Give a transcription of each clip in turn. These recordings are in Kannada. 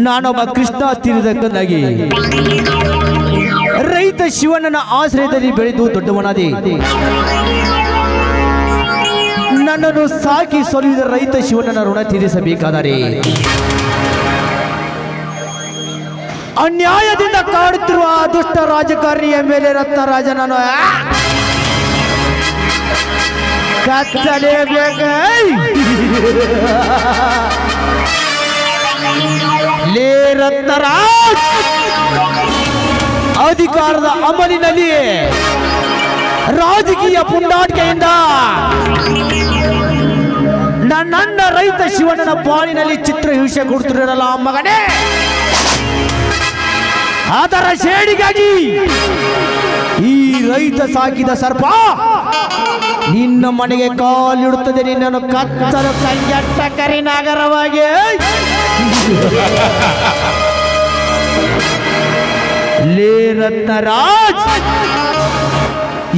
ನಾನೊಬ್ಬ ಕೃಷ್ಣ ತೀರದಕ್ಕನಾಗಿ ರೈತ ಶಿವಣ್ಣನ ಆಶ್ರಯದಲ್ಲಿ ಬೆಳೆದು ದೊಡ್ಡವನಾದೆ. ನನ್ನನ್ನು ಸಾಕಿ ಸೊಲಿದ ರೈತ ಶಿವಣ್ಣನ ಋಣ ತೀರಿಸಬೇಕಾದರೆ ಅನ್ಯಾಯದಿಂದ ಕಾಡುತ್ತಿರುವ ಆ ದುಷ್ಟ ರಾಜಕಾರಣಿಯ ಮೇಲೆ ರತ್ನರಾಜ ನಾನು ಕಚ್ಚಲೇಬೇಕ. ಲೇ ರತ್ನರಾಜ್, ಅಧಿಕಾರದ ಅಮಲಿನಲ್ಲಿ ರಾಜಕೀಯ ಪುಂಡಾಟಿಕೆಯಿಂದ ನನ್ನ ರೈತ ಶಿವಣ್ಣನ ಬಾಳಿನಲ್ಲಿ ಚಿತ್ರಹಿಂಸೆ ಕೊಡ್ತಿರಲ್ಲ ಮಗನೇ, ಅದರ ಸೇಡಿಗಾಗಿ ಈ ರೈತ ಸಾಕಿದ ಸರ್ಪ ನಿನ್ನ ಮನೆಗೆ ಕಾಲಿಡುತ್ತದೆ. ನಿನ್ನನ್ನು ಕತ್ತಲು ಕಂಗೆಟ್ಟ ಕರಿನಾಗರವಾಗಿ ಲೇ ರತ್ನರಾಜ್,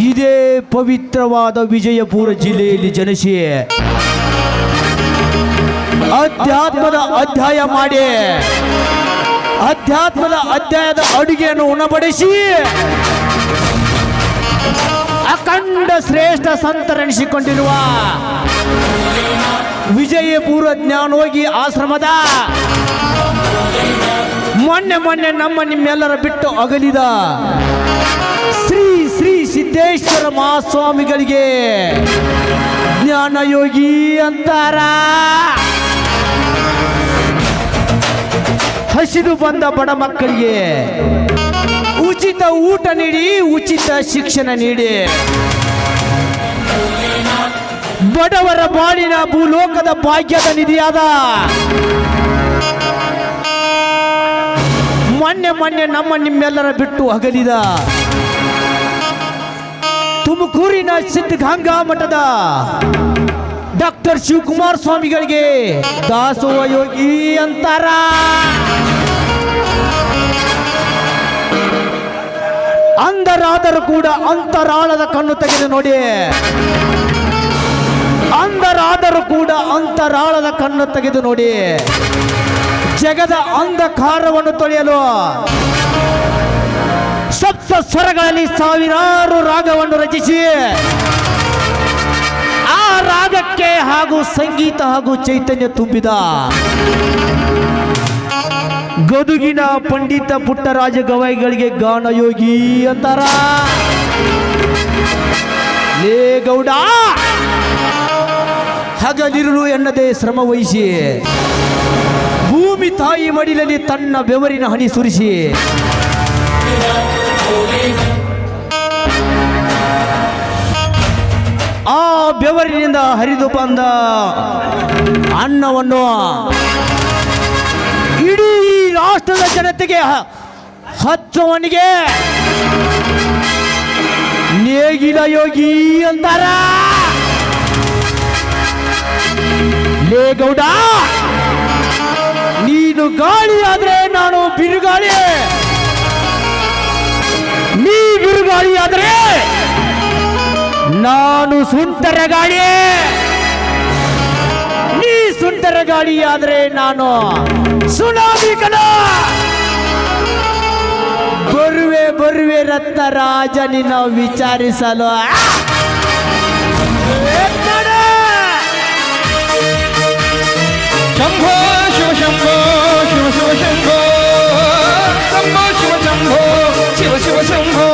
ಇದೇ ಪವಿತ್ರವಾದ ವಿಜಯಪುರ ಜಿಲ್ಲೆಯಲ್ಲಿ ಜನಿಸಿ ಅಧ್ಯಾತ್ಮದ ಅಧ್ಯಾಯ ಮಾಡಿ ಅಧ್ಯಾತ್ಮದ ಅಧ್ಯಾಯದ ಅಡುಗೆಯನ್ನು ಉಣಬಡಿಸಿ ಅಖಂಡ ಶ್ರೇಷ್ಠ ಸಂತರೆನಿಸಿಕೊಂಡಿರುವ ವಿಜಯಪುರ ಜ್ಞಾನೋಗಿ ಆಶ್ರಮದ ಮೊನ್ನೆ ನಮ್ಮ ನಿಮ್ಮೆಲ್ಲರ ಬಿಟ್ಟು ಅಗಲಿದ ಶ್ರೀ ಶ್ರೀ ಸಿದ್ದೇಶ್ವರ ಮಹಾಸ್ವಾಮಿಗಳಿಗೆ ಜ್ಞಾನಯೋಗಿ ಅಂತಾರ. ಹಸಿದು ಬಂದ ಬಡ ಮಕ್ಕಳಿಗೆ ಉಚಿತ ಊಟ ನೀಡಿ ಉಚಿತ ಶಿಕ್ಷಣ ನೀಡಿ ಬಡವರ ಬಾಳಿನ ಭೂಲೋಕದ ಭಾಗ್ಯದ ನಿಧಿಯಾದ ಮೊನ್ನೆ ನಮ್ಮ ನಿಮ್ಮೆಲ್ಲರ ಬಿಟ್ಟು ಅಗಲಿದ ತುಮಕೂರಿನ ಸಿದ್ಧಗಂಗಾ ಮಠದ ಡಾಕ್ಟರ್ ಶಿವಕುಮಾರ ಸ್ವಾಮಿಗಳಿಗೆ ದಾಸೋಹ ಯೋಗಿ ಅಂತಾರ. ಅಂಧರಾದರೂ ಕೂಡ ಅಂತರಾಳದ ಕಣ್ಣು ತೆಗೆದು ನೋಡಿ, ಅಂಧರಾದರೂ ಕೂಡ ಅಂತರಾಳದ ಕಣ್ಣು ತೆಗೆದು ನೋಡಿ, ಜಗದ ಅಂಧಕಾರವನ್ನು ತೊಳೆಯಲು ಸಪ್ತ ಸ್ವರಗಳಲ್ಲಿ ಸಾವಿರಾರು ರಾಗವನ್ನು ರಚಿಸಿ ಆ ರಾಗಕ್ಕೆ ಹಾಗೂ ಸಂಗೀತ ಹಾಗೂ ಚೈತನ್ಯ ತುಂಬಿದ ಗದುಗಿನ ಪಂಡಿತ ಪುಟ್ಟರಾಜ ಗವಾಯಿಗಳಿಗೆ ಗಾನಯೋಗಿ ಅಂತಾರ. ಲೇ ಗೌಡ, ಹಗಲಿರುಳು ಎನ್ನದೇ ಶ್ರಮ ವಹಿಸಿ ಭೂಮಿ ತಾಯಿ ಮಡಿಲಲ್ಲಿ ತನ್ನ ಬೆವರಿನ ಹನಿ ಸುರಿಸಿ ಆ ಬೆವರಿನಿಂದ ಹರಿದು ಬಂದ ಅನ್ನವನ್ನು ಇಡೀ ರಾಷ್ಟ್ರದ ಜನತೆಗೆ ಹಚ್ಚುವನಿಗೆ ನೇಗಿಲ ಯೋಗಿ ಅಂತಾರ. ಲೇ ಗೌಡ, ನೀನು ಗಾಳಿ ಆದ್ರೆ ನಾನು ಬಿರುಗಾಳಿ, ನೀ ಬಿರುಗಾಳಿ ಆದ್ರೆ ನಾನು ಸುಂಟರ ಗಾಳಿ, ನೀ ಸುಂಟರ ಗಾಳಿ ಆದ್ರೆ ನಾನು ಸುನಾಮಿ ಕಣ. ಬರುವೆ ರತ್ನರಾಜ ನಿನ್ನ ವಿಚಾರಿಸಲು. ಶಂಭೋ ಶಿವ ಶಂಭೋ ಶಿವ ಶಿವ ಶಂಭೋ ಶಂಭೋ ಶಿವ ಶಂಭೋ ಶಿವ ಶಿವ ಶಂಭೋ.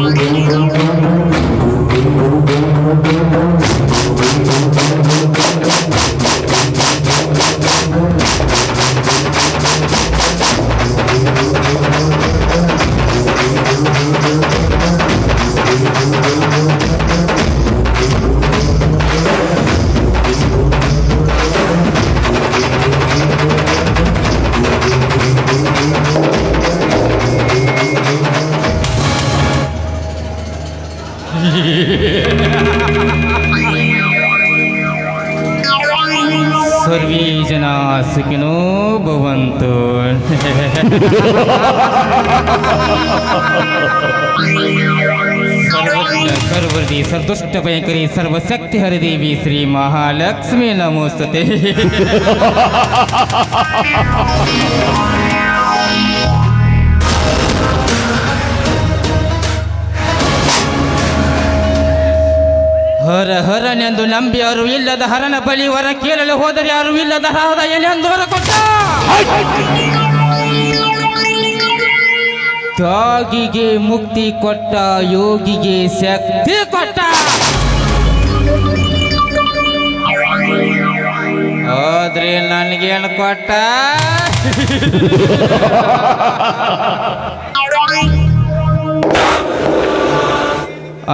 Thank you. ಸರ್ವೇ ಜನ ಸುಖಿನೋ ಭವಂತು. ಸರ್ವರ್ದಿ ಸರ್ದುಷ್ಟ ಭಯಂಕರಿ ಸರ್ವಶಕ್ತಿ ಹರಿದೇವಿ ಶ್ರೀ ಮಹಾಲಕ್ಷ್ಮಿ ನಮೋಸ್ತುತೆ. ಹರ ಹರನೆಂದು ನಂಬಿ ಯಾರು ಇಲ್ಲದ ಹರನ ಬಳಿ ವರ ಕೇಳಲು ಹೋದರೆ ಯಾರು ಇಲ್ಲದ ಹೃದಯನೆಂದು ಹೊರ ಕೊಟ್ಟ. ತ್ಯಾಗಿಗೆ ಮುಕ್ತಿ ಕೊಟ್ಟ, ಯೋಗಿಗೆ ಶಕ್ತಿ ಕೊಟ್ಟ. ಆದ್ರೆ ನನಗೇನು ಕೊಟ್ಟ?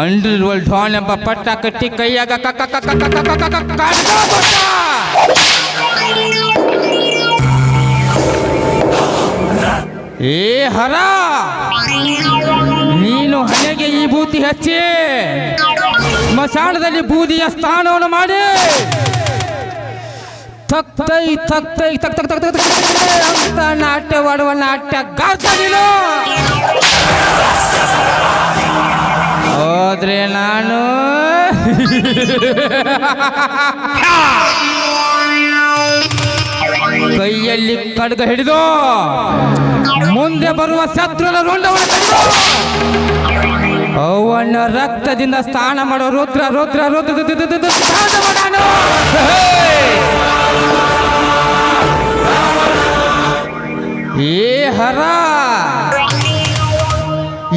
ಅಂಡರ್ ವರ್ಲ್ಡ್ ಡಾನ್ ಎಂಬ ಪಟ್ಟ ಕಟ್ಟಿ ಕೈಯಾಗ ಏ ಹರ, ನೀನು ಹಣೆಗೆ ಈ ಬೂತಿ ಹಚ್ಚಿ ಸ್ಮಶಾನದಲ್ಲಿ ಬೂದಿಯ ಸ್ಥಾನವನ್ನು ಮಾಡಿ ತಕ್ತೈ ತಕ್ತೈ ತಕ್ ತಕ್ ತಕ್ ತಕ್ ಅಂತ ನಾಟ್ಯವಾಡುವ ನಾಟ್ಯಗಾರ್ತ ನೀನು. ಹೋದ್ರೆ ನಾನು ಕೈಯಲ್ಲಿ ಖಡ್ಗ ಹಿಡಿದು ಮುಂದೆ ಬರುವ ಶತ್ರುನ ರುಂಡವನ್ನು ಕಡಿದು ಅವನ ರಕ್ತದಿಂದ ಸ್ನಾನ ಮಾಡೋ ರುದ್ರ ರುದ್ರ ರುದ್ರ ನಾನು. ಏ ಹರ,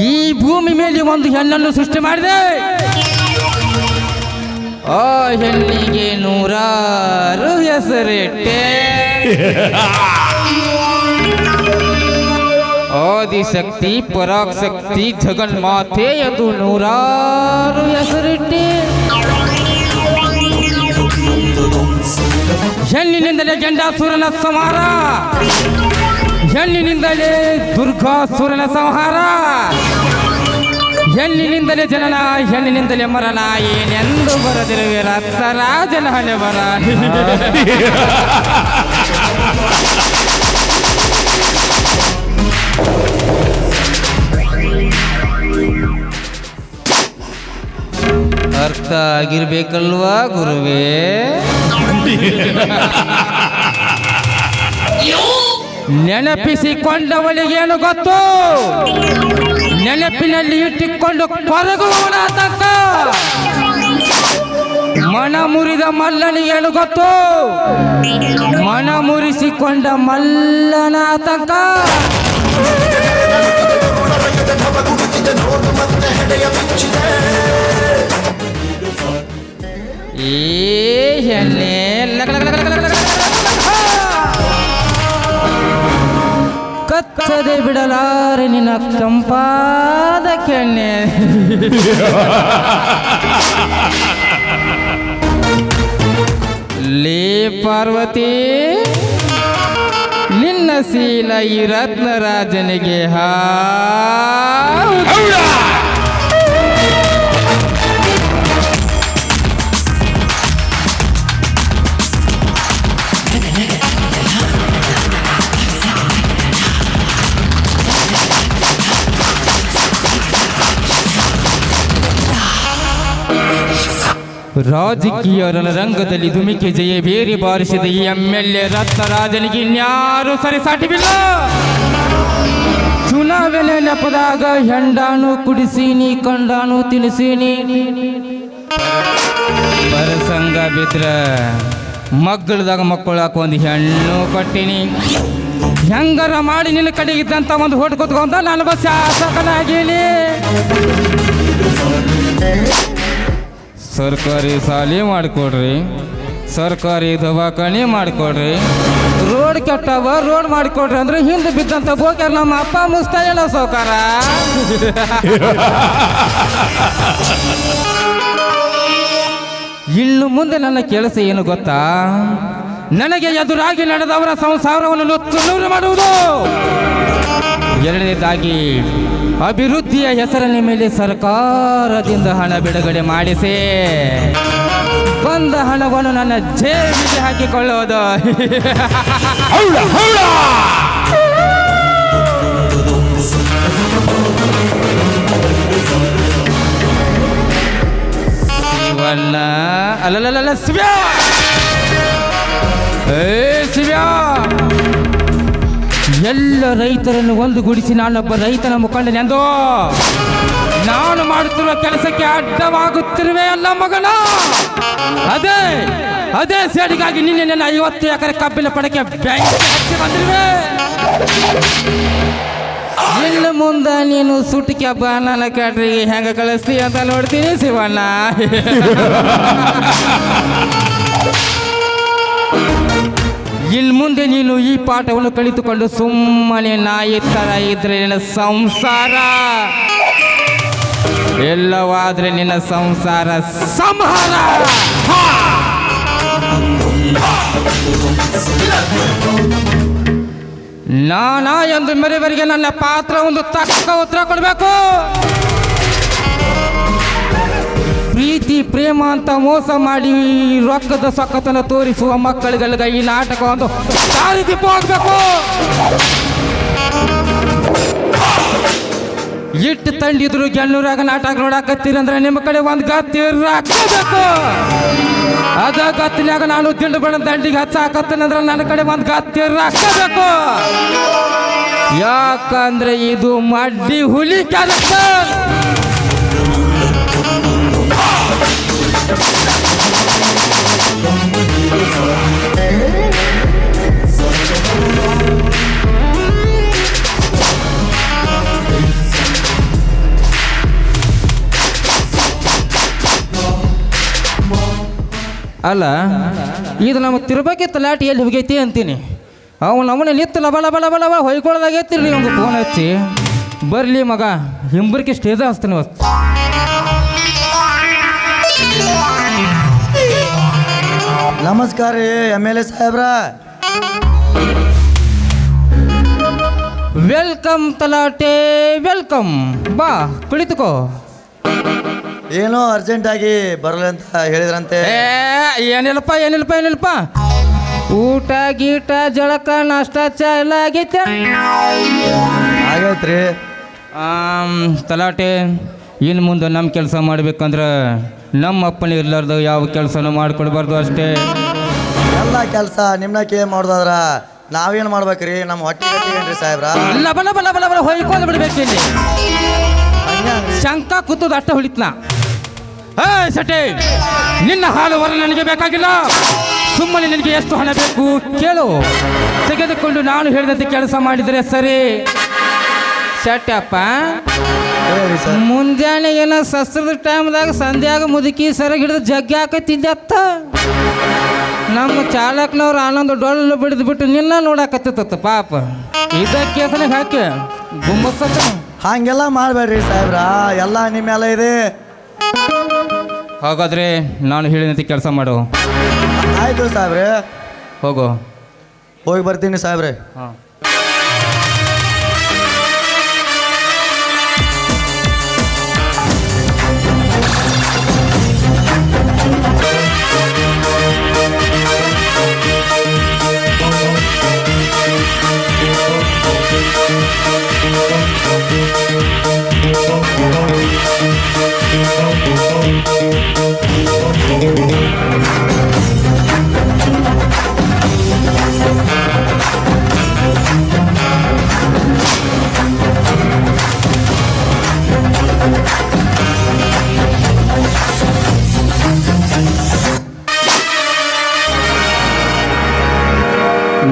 ಈ ಭೂಮಿ ಮೇಲೆ ಒಂದು ಹೆಣ್ಣನ್ನು ಸೃಷ್ಟಿ ಮಾಡಿದೆ. ಆ ಹೆಣ್ಣಿಗೆ ನೂರಾರು ಹೆಸರಿಟ್ಟೆ. ಆದಿಶಕ್ತಿ, ಪರಾಕ್ಶಕ್ತಿ, ಜಗನ್ಮಾತೆ ಎಂದು ನೂರಾರು ಹೆಸರಿಟ್ಟೆ. ಹೆಣ್ಣಿನಿಂದಲೇ ಗಂಡಾಸುರನ ಸಂಹಾರ, ಹೆಣ್ಣಿನಿಂದಲೇ ದುರ್ಗಾಸುರನ ಸಂಹಾರ, ಹೆಣ್ಣಿನಿಂದಲೇ ಜನನ, ಹೆಣ್ಣಿನಿಂದಲೇ ಮರಣ. ಏನೆಂದು ಬರದಿರುವೆ ರತ್ನರಾಜನ ಹಣೆ ಬರ. ಅರ್ಥ ಆಗಿರ್ಬೇಕಲ್ವಾ ಗುರುವೇ? ನೆನಪಿಸಿಕೊಂಡವಳಿಗೇನು ಗೊತ್ತು? ನೆನಪಿನಲ್ಲಿ ಇಟ್ಟಿಕೊಂಡು ಕೊರಗುವವನ ಆತಂಕ. ಮನ ಮುರಿದ ಮಲ್ಲನಿಗೇನು ಗೊತ್ತು? ಮನ ಮುರಿಸಿಕೊಂಡ ಮಲ್ಲನ ಆತಂಕ. ಏ ಹೆಣ್ಣೆ ಕಚ್ಚದೆ ಬಿಡಲಾರೆ ನಿನ್ನ ಕಂಪಾದ ಕೆಣ್ಣೆ. ಲೇ ಪಾರ್ವತಿ, ನಿನ್ನ ಶೀಲ ಈ ರತ್ನರಾಜನಿಗೆ ರಾಜಕೀಯ ರಣರಂಗದಲ್ಲಿ ಧುಮಿಕೆ ಜಯ ಬೇರೆ ಬಾರಿಸಿದ ಈ MLA ರತ್ನರಾಜನಿಗೆ ಇನ್ಯಾರು ಸರಿಸಾಟಿವಿಲ್ಲ. ಚುನಾವಣೆ ನೆಪದಾಗ ಹೆಂಡಾನು ಕುಡಿಸೀನಿ, ಕಂಡಾನು ತಿನಿಸೀನಿ. ಬರಸಂಗ ಬಿದ್ರ ಮಕ್ಕಳದಾಗ ಮಕ್ಕಳಾಕ ಒಂದು ಹೆಣ್ಣು ಕೊಟ್ಟಿನಿ. ಹೆಂಗಾರ ಮಾಡಿ ನಿನ್ನ ಕಡೆ ಇದ್ದಂತ ಒಂದು ಹೋಟ್ ಕೂತ್ಕೊಂಡ ನನಗೂ ಶಾಸಕನಾಗೀನಿ. ಸರ್ಕಾರಿ ಶಾಲೆ ಮಾಡಿಕೊಡ್ರಿ, ಸರ್ಕಾರಿ ದವಾಖಾನೆ ಮಾಡಿಕೊಡ್ರಿ, ರೋಡ್ ಕೆಟ್ಟವ ರೋಡ್ ಮಾಡಿಕೊಡ್ರಿ ಅಂದ್ರೆ ಹಿಂದೆ ಬಿದ್ದಂತ ಬೋಕ್ಯಾರ ನಮ್ಮ ಅಪ್ಪ ಮುಸ್ತಾ ಹೇಳೋ ಸೌಕಾರ. ಇನ್ನು ಮುಂದೆ ನನ್ನ ಕೆಲಸ ಏನು ಗೊತ್ತಾ? ನನಗೆ ಎದುರಾಗಿ ನಡೆದವರ ಸಂಸಾರವನ್ನು ನುಚ್ಚು ನೂರು ಮಾಡುವುದು. ಎರಡನೇದಾಗಿ ಅಭಿವೃದ್ಧಿಯ ಹೆಸರಿನ ಮೇಲೆ ಸರ್ಕಾರದಿಂದ ಹಣ ಬಿಡುಗಡೆ ಮಾಡಿಸಿ ಬಂದ ಹಣವನ್ನು ನನ್ನ ಜೇಬಿಗೆ ಹಾಕಿಕೊಳ್ಳೋದು. ಶಿವಣ್ಣ ಅಲ್ಲಲ್ಲ ಶಿವ್ಯ, ಶಿವ್ಯ, ಎಲ್ಲ ರೈತರನ್ನು ಒಂದುಗೂಡಿಸಿ ನಾನೊಬ್ಬ ರೈತನ ಮುಖಂಡನೆಂದು ನಾನು ಮಾಡುತ್ತಿರುವ ಕೆಲಸಕ್ಕೆ ಅಡ್ಡವಾಗುತ್ತಿರುವೆ ಅಲ್ಲ ಮಗನ. ಅದೇ ಸೇಡಿಗಾಗಿ ನಿನ್ನೆ ನನ್ನ 50 ಎಕರೆ ಕಬ್ಬಿನ ಪಡಕೆ ಬೆಂಕಿ ಹಚ್ಚಿ ಬಂದಿರುವೆ. ಇನ್ನು ಮುಂದೆ ನೀನು ಸುಟ್ಟಿಗೆ ಹಬ್ಬ ನನ್ನ ಕ್ಯಾಟ್ರಿಗೆ ಹೆಂಗ ಕಳಿಸ್ತಿ ಅಂತ ನೋಡ್ತೀನಿ ಶಿವಣ್ಣ. ಇನ್ನು ಮುಂದೆ ನೀನು ಈ ಪಾಠವನ್ನು ಕಲಿತುಕೊಂಡು ಸುಮ್ಮನೆ ನಾಯಿ ಥರ ಇದ್ರೆ ನಿನ್ನ ಸಂಸಾರ, ಎಲ್ಲವಾದ್ರೆ ನಿನ್ನ ಸಂಸಾರ ಸಂಹಾರ. ನಾನಾ ಎಂದು ಮೆರೆವರಿಗೆ ನನ್ನ ಪಾತ್ರ ಒಂದು ತಕ್ಕ ಉತ್ತರ ಕೊಡಬೇಕು. ಪ್ರೀತಿ ಪ್ರೇಮ ಅಂತ ಮೋಸ ಮಾಡಿ ರೊಕ್ಕದ ಸೊಕ್ಕತನ ತೋರಿಸುವ ಮಕ್ಕಳಿಗೆಲ್ಲ ಈ ನಾಟಕ ಒಂದು ದಾರಿದೀಪ ಹೋಗ್ಬೇಕು. ಇಟ್ಟು ತಂಡಿದ್ರು ಗೆಲ್ಲೂರಾಗ ನಾಟಕ ನೋಡಾಕತ್ತೀರಂದ್ರೆ ನಿಮ್ಮ ಕಡೆ ಒಂದು ಗತ್ತಿ ಹಾಕಬೇಕು. ಅದ ಗತ್ತಿನಾಗ ನಾನು ತಿಂಡು ಬಣ್ಣ ದಂಡಿಗೆ ಹಚ್ಚಾಕತ್ತೇನಂದ್ರೆ ನನ್ನ ಕಡೆ ಒಂದು ಗತ್ತಿ ಹಾಕಬೇಕು. ಯಾಕಂದ್ರೆ ಇದು ಮಡ್ಡಿ ಹುಲಿ ಕೆಲಸ. ಅಲ್ಲ, ಇದು ನಮ್ಮ ತಿರುಪತಿ ತಲಾಟಿ ಎಲ್ಲಿ ಹೋಗೈತಿ ಅಂತೀನಿ. ಅವನು ನಮ್ಮನೆ ನಿತ್ತು ಲಬ ಲಬ ಲಬ ಲಬ ಹೊಯ್ಕೊಳ್ಳೋದಾಗೈತಿರಿ. ಒಂದು ಫೋನ್ ಹಚ್ಚಿ ಬರಲಿ ಮಗ ಹಿಂಬರ್ಕೆ ಸ್ಟೇಜ್ ಹಚ್ತಾನೆ. ನಮಸ್ಕಾರ ರೀ MLA ಸಾಹೇಬ್ರ. ವೆಲ್ಕಮ್ ತಲಾಟೆ ವೆಲ್ಕಮ್. ಬಾ ಕುಳಿತುಕೋ. ಏನೋ ಅರ್ಜೆಂಟಾಗಿ ಬರಲ್ಲ ಅಂತ ಹೇಳಿದ್ರಂತೆ. ಏನಿಲ್ಲಪ್ಪ ಊಟ ಗೀಟ ಜಳಕ ನಾಷ್ಟ ಚಾ ಎಲ್ಲ ಆಗೈತೆ. ಆಗೈತ್ರಿ. ತಲಾಟೆ, ಇನ್ನು ಮುಂದೆ ನಮ್ಮ ಕೆಲಸ ಮಾಡ್ಬೇಕಂದ್ರೆ ನಮ್ಮ ಅಪ್ಪನ ಇರ್ಲಾರ್ದು ಯಾವ ಕೆಲಸನೂ ಮಾಡ್ಕೊಡ್ಬಾರ್ದು ಅಷ್ಟೇ. ಎಲ್ಲ ಕೆಲಸ ನಿಮ್ನಕ್ಕೆ ಮಾಡೋದಾದ್ರ ನಾವೇನು ಮಾಡ್ಬೇಕ್ರಿ? ನಮ್ಮ ಹೊಟ್ಟೆ ಏನ್ರಿ ಸಾಹೇಬ್ರ? ಲಬ ಹೊಯ್ಕೊಂಡು ಬಿಡ್ಬೇಕು. ಇಲ್ಲಿ ಶಂಕ ಕೂತದ ಅಟ್ಟ ಹೊಳಿತ್ನ. ಸಟೆ, ನಿನ್ನ ಹಾಲು ಹೊರ ನನಗೆ ಬೇಕಾಗಿಲ್ಲ. ಸುಮ್ಮನೆ ನಿನಗೆ ಎಷ್ಟು ಹಣ ಬೇಕು ಕೇಳು, ತೆಗೆದುಕೊಂಡು ನಾನು ಹೇಳಿದಂತೆ ಕೆಲಸ ಮಾಡಿದರೆ ಸರಿ. ಸಟ್ಯಪ್ಪ, ಮುಂಜಾನೆ ಏನೋ ಸಸ್ತ್ರದ ಟೈಮ್ದಾಗ ಸಂಧ್ಯಾಗ ಮುದುಕಿ ಸರಿಯಾಗಿ ಹಿಡಿದು ಜಗ್ಗಿ ಹಾಕತ್ತಿದ್ದತ್ತ. ನಮ್ಮ ಚಾಲಕನವ್ರು ಆನಂದ ಡೊಳ್ಳು ಬಿಡಿದು ಬಿಟ್ಟು ನಿನ್ನ ನೋಡಾಕತ್ತಿತ್ತ ಪಾಪ. ಇದಕ್ಕೆ ಹೆಸರಿಗೆ ಹಾಕಿ ಗುಮ್ಮಸ. ಹಂಗೆಲ್ಲ ಮಾಡಬೇಡ್ರಿ ಸಾಹೇಬ್ರ, ಎಲ್ಲ ನಿಮ್ಮೆಲ್ಲ ಇದೆ. ಹಾಗಾದ್ರೆ ನಾನು ಹೇಳಿದಂತೆ ಕೆಲಸ ಮಾಡು. ಆಯ್ತು ಸಾಹೇಬ್ರೆ, ಹೋಗು. ಹೋಗಿ ಬರ್ತೀನಿ ಸಾಹೇಬ್ರೆ. ಹಾಂ.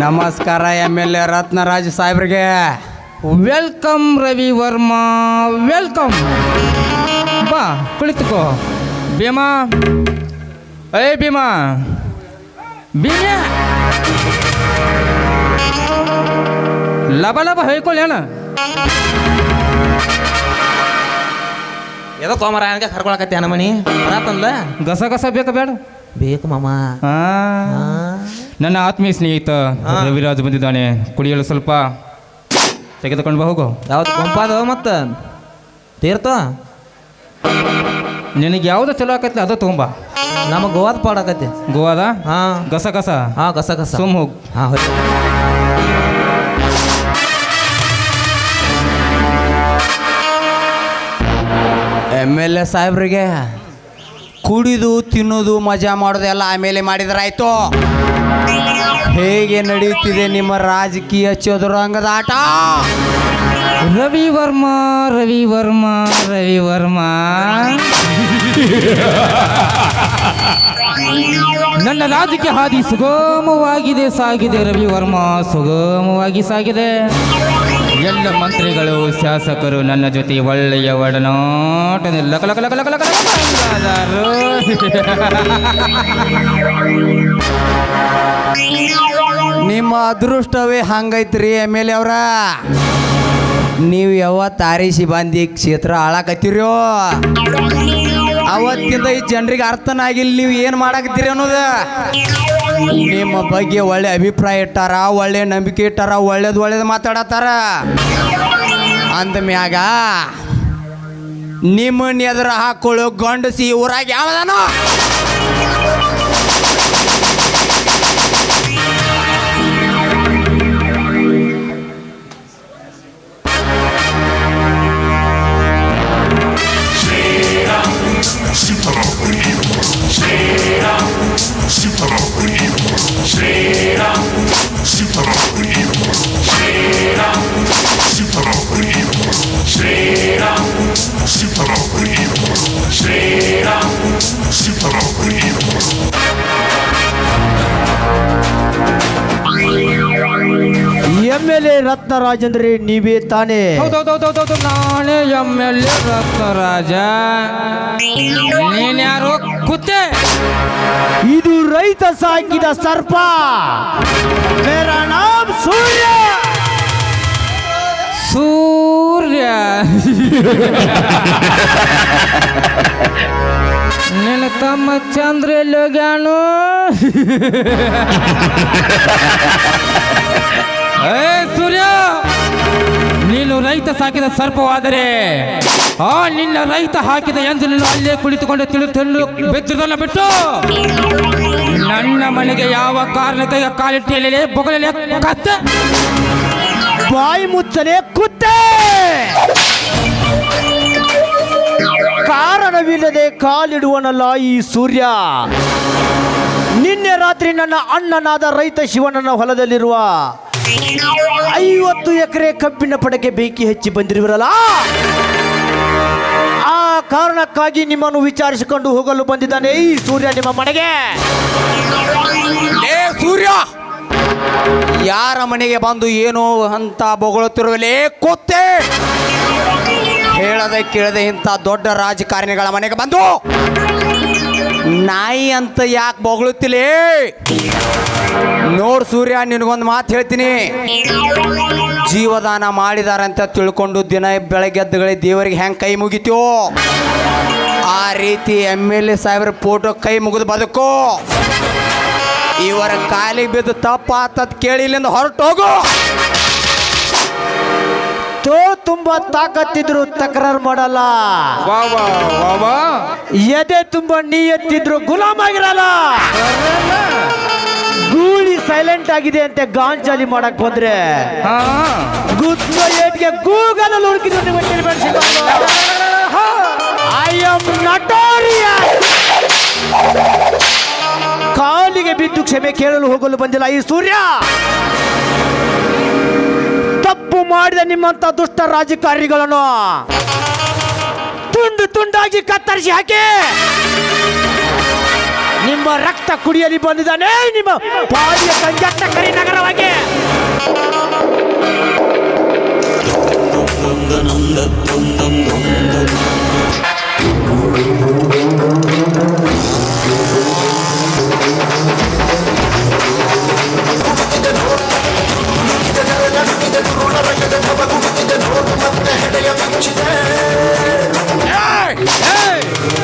ನಮಸ್ಕಾರ MLA ರತ್ನರಾಜ್ ಸಾಹೇಬ್ರಿಗೆ. Welcome Ravi Varma, welcome. ಬಾ ಕುಳಿತುಕೋ. ಭೀಮಾ, ಭೀಮಾ ಲಬ ಲಬ ಹೇಳ್ಕೊಳ್ಳಿ ಅಣ್ಣ. ಏನೋ ತೋಮರ ಹಂಗೆ ಕರ್ಕೊಳಕತ್ತಿ ಅನಮಣಿ ಬರತ್ತಂದ. ಗಸ ಗಸ ಬೇಕಾ ಬೇಡ? ಬೇಕು ಮಾಮ. ನನ್ನ ಆತ್ಮೀಯ ಸ್ನೇಹಿತ ರವಿರಾಜ್ ಬಂದಿದ್ದಾನೆ, ಕುಡಿಯಲು ಸ್ವಲ್ಪ ತೆಗೆದುಕೊಂಡು ಬಾ. ಹೋಗು. ಯಾವ್ದು ಕೊಂಪಾದ ಮತ್ತು ತೀರ್ಥ ನಿನಗೆ ಯಾವ್ದು ಚಲೋ ಆಕೈತಿ ಅದು ತೊಗೊಂಬ. ನಮಗೆ ಗೋವಾದ ಪಾಡಾಕತಿ. ಗೋವಾದ ಹಾಂ ಗಸ ಗಸ ಹಾಂ ಗಸ ಗಸ ಸುಮ್ ಹೋಗ್. ಹಾಂ ಹೋಗಿ. MLA ಸಾಹೇಬ್ರಿಗೆ ಕುಡಿದು ತಿನ್ನೋದು ಮಜಾ ಮಾಡೋದೆಲ್ಲ ಆಮೇಲೆ ಮಾಡಿದ್ರಾಯ್ತು. ಹೇಗೆ ನಡೆಯುತ್ತಿದೆ ನಿಮ್ಮ ರಾಜಕೀಯ ಚದುರಂಗದ ಆಟ? ರವಿ ವರ್ಮಾ ರವಿ ವರ್ಮಾ ರವಿ ವರ್ಮಾ ನನ್ನ ರಾಜಕೀಯ ಹಾದಿ ಸುಗಮವಾಗಿದೆ ಸಾಗಿದೆ. ರವಿ ವರ್ಮಾ ಸುಗಮವಾಗಿ ಸಾಗಿದೆ. ಎಲ್ಲ ಮಂತ್ರಿಗಳು ಶಾಸಕರು ನನ್ನ ಜೊತೆ ಒಳ್ಳೆಯ ಒಡನಾಟದಲ್ಲಿ ಲಕ ಲಕ ಲಕ ಲಕ ಲಕ ಬಂದಾದರು. ನಿಮ್ಮ ಅದೃಷ್ಟವೇ ಹಂಗೈತ್ರಿ MLA ಅವರ. ನೀವು ಯಾವತ್ತು ಆರಿಸಿ ಬಂದು ಕ್ಷೇತ್ರ ಹಾಳಾಕತ್ತೀರೋ ಅವತ್ತಿಂದ ಈ ಜನರಿಗೆ ಅರ್ಥನ ಆಗಿಲ್ಲ ನೀವು ಏನು ಮಾಡಾಕತ್ತೀರಿ ಅನ್ನೋದು. ನಿಮ್ಮ ಬಗ್ಗೆ ಒಳ್ಳೆ ಅಭಿಪ್ರಾಯ ಇಟ್ಟಾರ, ಒಳ್ಳೆ ನಂಬಿಕೆ ಇಟ್ಟಾರ, ಒಳ್ಳೇದು ಮಾತಾಡತ್ತಾರ. ಅಂದ ಮ್ಯಾಗ ನಿಮ್ಮನ್ನ ಎದುರು ಹಾಕೊಳ್ಳೋ ಗಂಡಸಿ ಊರಾಗ ಯಾವದಾನೋ? MLA ರತ್ನರಾಜ್ ಅಂದ್ರೆ ನೀವೇ ತಾನೇ? ಹೌದೌದೌದೌದು, ನಾನೇ MLA ರತ್ನರಾಜ. ನೀನ್ಯಾರು ಕುತ್ತೆ? ಇದು ರೈತ ಸಾಕಿದ ಸರ್ಪ. ಮೇರಾ ನಾಮ್ ಸೂರ್ಯ. ಸೂರ್ಯ ನಿನ್ನ ತಮ್ಮ ಚಂದ್ರ ಎಲ್ಲೋಗ್ಯಾನು? ಏ ಸೂರ್ಯ, ನೀನು ರೈತ ಸಾಕಿದ ಸರ್ಪವಾದರೆ ನಿನ್ನ ರೈತ ಹಾಕಿದ ಎಂಜಲನ್ನು ಅಲ್ಲೇ ಕುಳಿತುಕೊಂಡು ತಿಳಿದು ಬೆಚ್ಚದನ್ನ ಬಿಟ್ಟು ನನ್ನ ಮನೆಗೆ ಯಾವ ಕಾರಣಕ್ಕೆ ಕಾಲಿಟ್ಟಿಯಲೇ ಬೊಗಲೇ ಕತ್ತೆ? ಬಾಯಿ ಮುಚ್ಚನೆ ಕುತ್ತೆ. ಕಾರಣವಿಲ್ಲದೆ ಕಾಲಿಡುವನಲ್ಲ ಈ ಸೂರ್ಯ. ನಿನ್ನೆ ರಾತ್ರಿ ನನ್ನ ಅಣ್ಣನಾದ ರೈತ ಶಿವಣ್ಣನ ಹೊಲದಲ್ಲಿರುವ 50 ಎಕರೆ ಕಬ್ಬಿನ ಪಡಕೆ ಬೆಂಕಿ ಹಚ್ಚಿ ಬಂದಿರುವರಲ್ಲ, ಆ ಕಾರಣಕ್ಕಾಗಿ ನಿಮ್ಮನ್ನು ವಿಚಾರಿಸಿಕೊಂಡು ಹೋಗಲು ಬಂದಿದ್ದಾನೆ ಈ ಸೂರ್ಯ ನಿಮ್ಮ ಮನೆಗೆ. ಏ ಸೂರ್ಯ, ಯಾರ ಮನೆಗೆ ಬಂದು ಏನು ಅಂತ ಬೊಗಳುತ್ತಿರುವಲೇ ಕೂತೆ? ಹೇಳದೆ ಕೇಳದೆ ಇಂಥ ದೊಡ್ಡ ರಾಜಕಾರಣಿಗಳ ಮನೆಗೆ ಬಂದು ನಾಯಿ ಅಂತ ಯಾಕೆ ಬೊಗಳುತ್ತಿಲೇ? ನೋಡ್ ಸೂರ್ಯ, ನಿನಗೊಂದು ಮಾತು ಹೇಳ್ತೀನಿ. ಜೀವದಾನ ಮಾಡಿದಾರಂತ ತಿಳ್ಕೊಂಡು ದಿನ ಬೆಳಗ್ಗೆದ್ದುಗಳೇ ದೇವರಿಗೆ ಹೆಂಗೆ ಕೈ ಮುಗಿತೀವೋ ಆ ರೀತಿ MLA ಸಾಹೇಬ್ರ ಫೋಟೋ ಕೈ ಮುಗಿದು ಬದುಕು. ಇವರ ಕಾಲಿಗೆ ಬಿದ್ದು ತಪ್ಪ ಆತದ್ ಕೇಳಿ ಇಲ್ಲಿಂದ ಹೊರಟೋಗು. ತುಂಬಾ ತಾಕತ್ತಿದ್ರು ತಕರಾರು ಮಾಡಲ್ಲ. ಎದೆ ತುಂಬಾ ನೀಯತ್ತಿದ್ರು ಗುಲಾಮ್ ಆಗಿರಲ್ಲ. ಗೂಳಿ ಸೈಲೆಂಟ್ ಆಗಿದೆ ಅಂತ ಗಾಂಚಾಲಿ ಮಾಡಕ್ ಬಂದ್ರೆ ಗುದ್ದ ಏಟ್ಗೆ ಗೂಗಲ್ ಹುಡುಕಿದ್ರು ನೀವು ಐ ಆಮ್ ನಟೋರಿಯಸ್. ಕಾಲಿಗೆ ಬಿದ್ದು ಕ್ಷಮೆ ಕೇಳಲು ಹೋಗಲು ಬಂದಿಲ್ಲ ಈ ಸೂರ್ಯ. ತಪ್ಪು ಮಾಡಿದ ನಿಮ್ಮಂತ ದುಷ್ಟ ರಾಜಕಾರಣಿಗಳನ್ನು ತುಂಡು ತುಂಡಾಗಿ ಕತ್ತರಿಸಿ ಹಾಕಿ ನಿಮ್ಮ ರಕ್ತ ಕುಡಿಯಲಿ ಬಂದಿದ್ದಾನೆ ನಿಮ್ಮ ಬಾಡಿಯ ಕಂಜಟ್ಟ ಕರಿ ನಗರವಾಗಿ.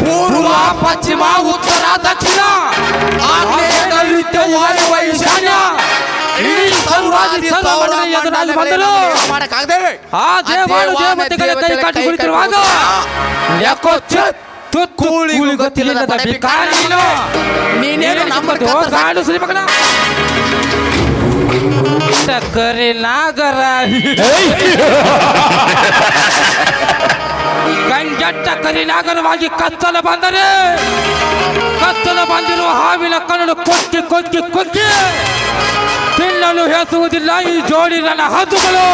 ಪೂರ್ವ ಪಶ್ಚಿಮ ಉತ್ತರ ದಕ್ಷಿಣ ಆಗ್ನೇಯ ನೈಋತ್ಯ ವಾಯವ್ಯ ಈಶಾನ್ಯ ಇಡೀ ಸಂಗ್ರಾದಿ ಸರ್ವಮಂಡಲ ಎದುರಾಗಿ ಬಂದರು. ಆ ದೇವತೆಗಳ ಕೈ ಕಾಟಿ ಕುಳಿತಿರುವಾಗ ಯಾಕೋ ಕೂಳಿಗೂ ಗೊತ್ತಿಲ್ಲದ ಭಿಕಾರಿ ನೀನೇನು ನಮ್ಮದು ಗಾಡು ಸುಲಿ ಮಗನ ಕರೆ ನಾಗರ ಕಂಗೆಟ್ಟ ಕರಿ ನಾಗರವಾಗಿ ಕತ್ತಲ ಬಂದರೆ ಕತ್ತಲ ಬಂದಿರುವ ಹಾವಿನ ಕಣ್ಣು ಕೊಕ್ಕಿ ಕೊಕ್ಕಿ ಕೊಕ್ಕಿ ತಿನ್ನಲು ಹೆಸುವುದಿಲ್ಲ ಈ ಜೋಡಿ ನನ್ನ ಹದ್ದುಗಳು.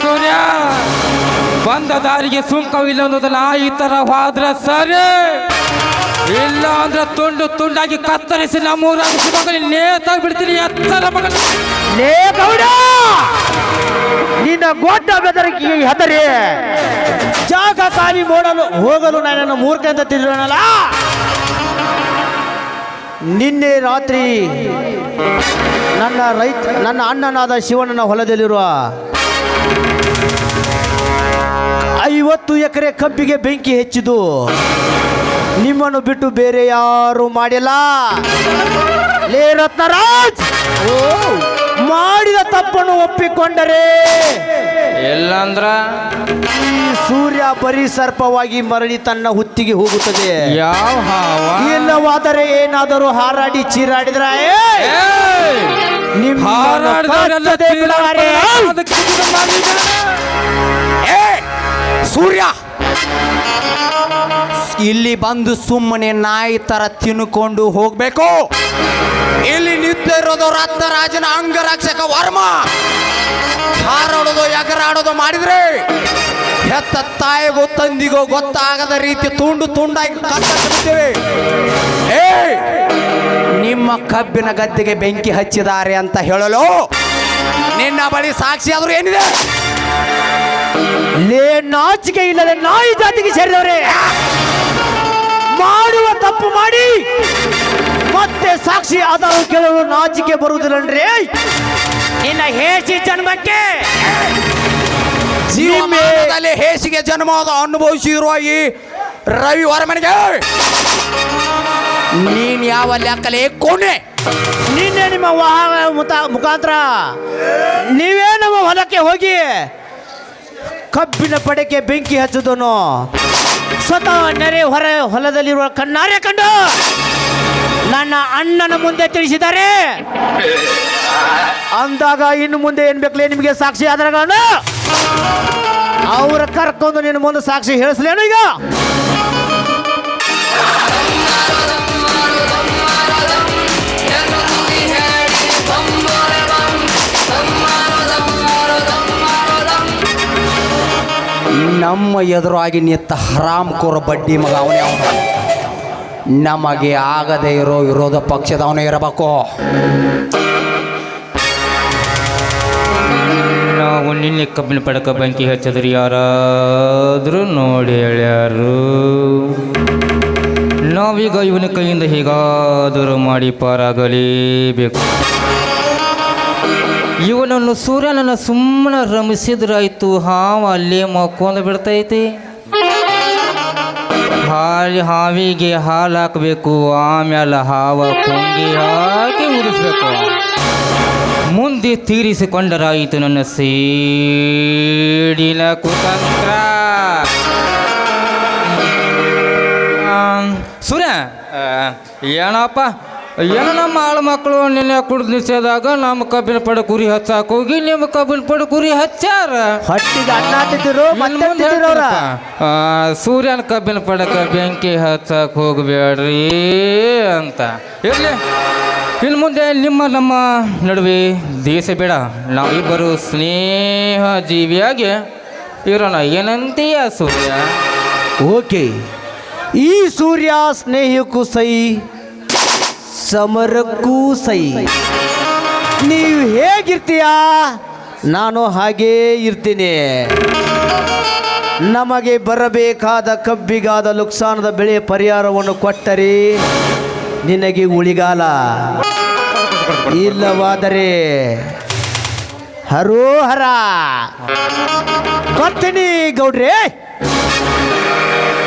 ಸೂರ್ಯ ಬಂದ ದಾರಿಗೆ ಸುಂಕವಿಲ್ಲ ಅನ್ನೋದನ್ನ ಈ ತರ ಹೋದ್ರ ಸರಿ, ಇಲ್ಲ ಅಂದ್ರೆ ತುಂಡು ತುಂಡಾಗಿ ಕತ್ತರಿಸಿ ನಮ್ಮೂರಾಗಿ ಮಗನ ನೇತಾಗಿ ಬಿಡ್ತೀನಿ ಎತ್ತರ ಮಗನ. ಲೇ ಗೌಡ, ನಿನ್ನ ಗೊಡ್ಡ ಬೆದರಿಕೆಗೆ ಹೆದರಿ ಜಾಗ ಖಾಲಿ ಮಾಡಲು ಹೋಗಲು ನನ್ನನ್ನು ಮೂರ್ಖ ಅಂತ ತಿಳಿಯೋಣಲ್ಲ. ನಿನ್ನೆ ರಾತ್ರಿ ನನ್ನ ಅಣ್ಣನಾದ ಶಿವಣ್ಣನ ಹೊಲದಲ್ಲಿರುವ 50 ಎಕರೆ ಕಬ್ಬಿಗೆ ಬೆಂಕಿ ಹೆಚ್ಚಿದು ನಿಮ್ಮನ್ನು ಬಿಟ್ಟು ಬೇರೆ ಯಾರು ಮಾಡಿಲ್ಲ. ಲೇ ರತ್ನರಾಜ್, ಮಾಡಿದ ತಪ್ಪನ್ನು ಒಪ್ಪಿಕೊಂಡರೆ ಇಲ್ಲಂದ್ರ ಈ ಸೂರ್ಯ ಬರೀ ಸರ್ಪವಾಗಿ ಮರಳಿ ತನ್ನ ಹುತ್ತಿಗೆ ಹೋಗುತ್ತದೆ. ಯಾವ ಹಾವ ಇಲ್ಲವಾದರೆ ಏನಾದರೂ ಹಾರಾಡಿ ಚೀರಾಡಿದ್ರ ನಿಮ್ಮ ಸೂರ್ಯ ಇಲ್ಲಿ ಬಂದು ಸುಮ್ಮನೆ ನಾಯಿ ತರ ತಿನ್ಕೊಂಡು ಹೋಗ್ಬೇಕು. ಇಲ್ಲಿ ನಿಂತು ಇರೋದು ರತ್ನರಾಜನ ಅಂಗರಕ್ಷಕ ವರ್ಮ. ಹಾರಾಡೋದು ಎಗರಾಡೋದು ಮಾಡಿದ್ರೆ ಹೆತ್ತ ತಾಯಿಗೂ ತಂದಿಗೋ ಗೊತ್ತಾಗದ ರೀತಿ ತುಂಡು ತುಂಡಾಗಿ ಕತ್ತರಿಸುತ್ತೇವೆ. ನಿಮ್ಮ ಕಬ್ಬಿನ ಗದ್ದೆಗೆ ಬೆಂಕಿ ಹಚ್ಚಿದ್ದಾರೆ ಅಂತ ಹೇಳಲು ನಿನ್ನ ಬಳಿ ಸಾಕ್ಷಿ ಆದ್ರೂ ಏನಿದೆ? ಲೇ ನಾಚಿಕೆ ಇಲ್ಲದೆ ನಾಯಿ ಜಾತಿಗೆ ಸೇರಿದವರೇ, ಮಾಡುವ ತಪ್ಪು ಮಾಡಿ ಮತ್ತೆ ಸಾಕ್ಷಿ ಆಧಾರ ಕೇಳಲು ನಾಚಿಕೆ ಬರುವುದಿಲ್ಲನ್ರಿ ನಿನ್ನ ಹೇಸಿ ಜನ್ಮಕ್ಕೆ. ಜೀವಮಾನದಲ್ಲಿ ಹೇಸಿಗೆ ಜನ್ಮದ ಅನುಭವಿಸಿರುವ ಈ ರವಿ ವರ್ಮನಿಗೆ ನೀನ್ ಯಾವ ಲೆಕ್ಕಲೇ ಕೋಣೆ? ನಿನ್ನೆ ನಿಮ್ಮ ವಾಹನ ಮುಖಾಂತರ ನೀವೇ ನಮ್ಮ ಹೊಲಕ್ಕೆ ಹೋಗಿ ಕಬ್ಬಿನ ಪಡೆಗೆ ಬೆಂಕಿ ಹಚ್ಚುದನ್ನು ಸ್ವತಃ ನೆರೆ ಹೊಲದಲ್ಲಿರುವ ಕಣ್ಣಾರೆ ಕಂಡು ನನ್ನ ಅಣ್ಣನ ಮುಂದೆ ತಿಳಿಸಿದ್ದಾರೆ. ಅಂದಾಗ ಇನ್ನು ಮುಂದೆ ಏನ್ ಬೇಕಲೇ ನಿಮಗೆ ಸಾಕ್ಷಿ ಆಧಾರಗಳನ್ನು ಅವ್ರ ಕರ್ಕೊಂಡು ನಿನ್ನ ಮುಂದೆ ಸಾಕ್ಷಿ ಹೇಳಿಸ್ಲೇನು? ಈಗ ನಮ್ಮ ಎದುರಾಗಿ ನಿಂತ ಹರಾಮ್ ಕೋರ ಬಡ್ಡಿ ಮಗ ಅವನೇ. ಅವನು ನಮಗೆ ಆಗದೆ ಇರೋ ವಿರೋಧ ಪಕ್ಷದವನೇ ಇರಬೇಕು. ನಾವು ನಿನ್ನೆ ಕಬ್ಬಿನ ಪಡಕ ಬೆಂಕಿ ಹಚ್ಚಿದ್ರಿ ಯಾರಾದ್ರೂ ನೋಡಿ ಹೇಳ್ಯಾರು. ನಾವೀಗ ಇವನ ಕೈಯಿಂದ ಹೇಗಾದರೂ ಮಾಡಿ ಪಾರಾಗಲೇಬೇಕು. ಇವನನ್ನು ಸೂರ್ಯನನ್ನು ಸುಮ್ಮನೆ ರಮಿಸಿದ್ರಾಯ್ತು, ಹಾವು ಅಲ್ಲೇ ಮಕ್ಕೊಂದು ಬಿಡ್ತೈತಿ. ಹಾವಿಗೆ ಹಾಲು ಹಾಕಬೇಕು, ಆಮೇಲೆ ಹಾವ ಪೊಂಗಿ ಹಾಕಿ ಉರಿಸ್ಬೇಕು. ಮುಂದೆ ತೀರಿಸಿಕೊಂಡರಾಯಿತು ನನ್ನ ಸೇಡಿನ ಕುತಂತ್ರ. ಸೂರ್ಯ ಏನಪ್ಪ, ಏನೋ ನಮ್ಮ ಆಳು ಮಕ್ಕಳು ನಿನ್ನೆ ಕುಡಿದು ನಿಲ್ಸಿದಾಗ ನಮ್ಮ ಕಬ್ಬಿನ ಪಡ ಕುರಿ ಹಚ್ಚಾಕ ಹೋಗಿ ನಿಮ್ಮ ಕಬ್ಬಿನ ಪಡ ಕುರಿ ಹಚ್ಚಾರ. ಹೊಟ್ಟಿಗೆ ಅನ್ನ ತಿಂತಿರು ಸೂರ್ಯನ ಕಬ್ಬಿನ ಪಡಕ ಬೆಂಕಿ ಹಚ್ಚಾಕ ಹೋಗಬೇಡ್ರಿ ಅಂತ. ಇರಲಿ, ಇನ್ನು ಮುಂದೆ ನಮ್ಮ ನಡುವೆ ದೇಶ ಬೇಡ, ನಾವಿಬ್ಬರು ಸ್ನೇಹ ಜೀವಿಯಾಗಿ ಇರೋಣ. ಏನಂತೀಯ ಸೂರ್ಯ? ಓಕೆ, ಈ ಸೂರ್ಯ ಸ್ನೇಹಕ್ಕೂ ಸೈ, ಸಮರಕ್ಕೂ ಸೈ. ನೀವು ಹೇಗಿರ್ತೀಯ ನಾನು ಹಾಗೇ ಇರ್ತೀನಿ. ನಮಗೆ ಬರಬೇಕಾದ ಕಬ್ಬಿಗಾದ ನುಕ್ಸಾನದ ಬೆಳೆ ಪರಿಹಾರವನ್ನು ಕೊಟ್ಟರೆ ನಿನಗೆ ಉಳಿಗಾಲ, ಇಲ್ಲವಾದರೆ ಹರೋಹರ. ಬರ್ತೀನಿ ಗೌಡ್ರೆ.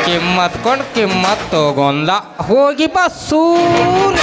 ಕಿಮ್ಮತ್ ಕೊಂಡು ಕಿಮ್ಮತ್ ತಗೊಂಡ ಹೋಗಿ ಬಾ ಸೂರ್ಯ.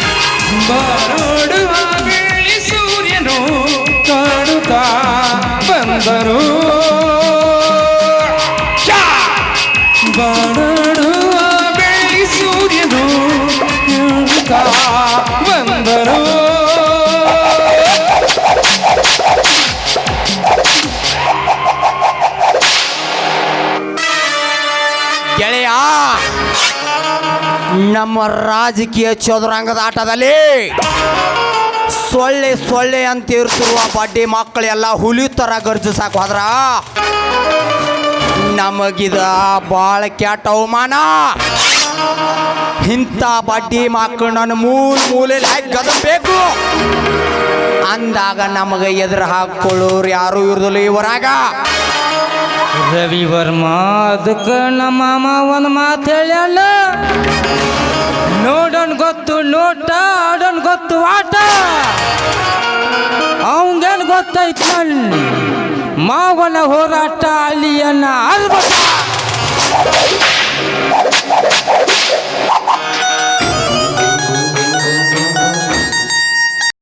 ಬಾಡುವ ಬೆಳ್ಳಿ ಸೂರ್ಯನು ಇಂಥ ಬಂದರು. ಗೆಳೆಯ, ನಮ್ಮ ರಾಜಕೀಯ ಚದುರಂಗದ ಆಟದಲ್ಲಿ ಸೊಳ್ಳೆ ಸೊಳ್ಳೆ ಅಂತ ಇರ್ತಿರುವ ಬಡ್ಡಿ ಮಕ್ಕಳೆಲ್ಲ ಹುಲಿ ಥರ ಗರ್ಜಿಸಾಕ ಹೋದ್ರ ನಮಗಿದ ಭಾಳ ಕೆಟ್ಟ ಅವಮಾನ. ಇಂಥ ಬಡ್ಡಿ ಮಕ್ಕಳು ನನ್ನ ಮೂಲೆಯಲ್ಲಿ ಹಾಕಿ ಗದಬೇಕು ಅಂದಾಗ ನಮಗೆ ಎದುರು ಹಾಕೊಳ್ಳೋರು ಯಾರು ಇರೋದಿಲ್ಲ ಇವರಾಗ. ರವಿ ವರ್ಮ ಅದಕ್ಕೆ ನಮ್ಮ ಮಾಮ ಒಂದು ಮಾತು ಹೇಳ್ಯಾಳ, ನೋಡೋನ್ ಗೊತ್ತು ನೋಟ, ಆಡೋನ್ ಗೊತ್ತು ಆಟ. ಅವಂಗೇನು ಗೊತ್ತೈತ್ ಮಾವನ ಹೋರಾಟ ಅಲ್ಲಿಯನ್ನ ಅರ್ಬಟ.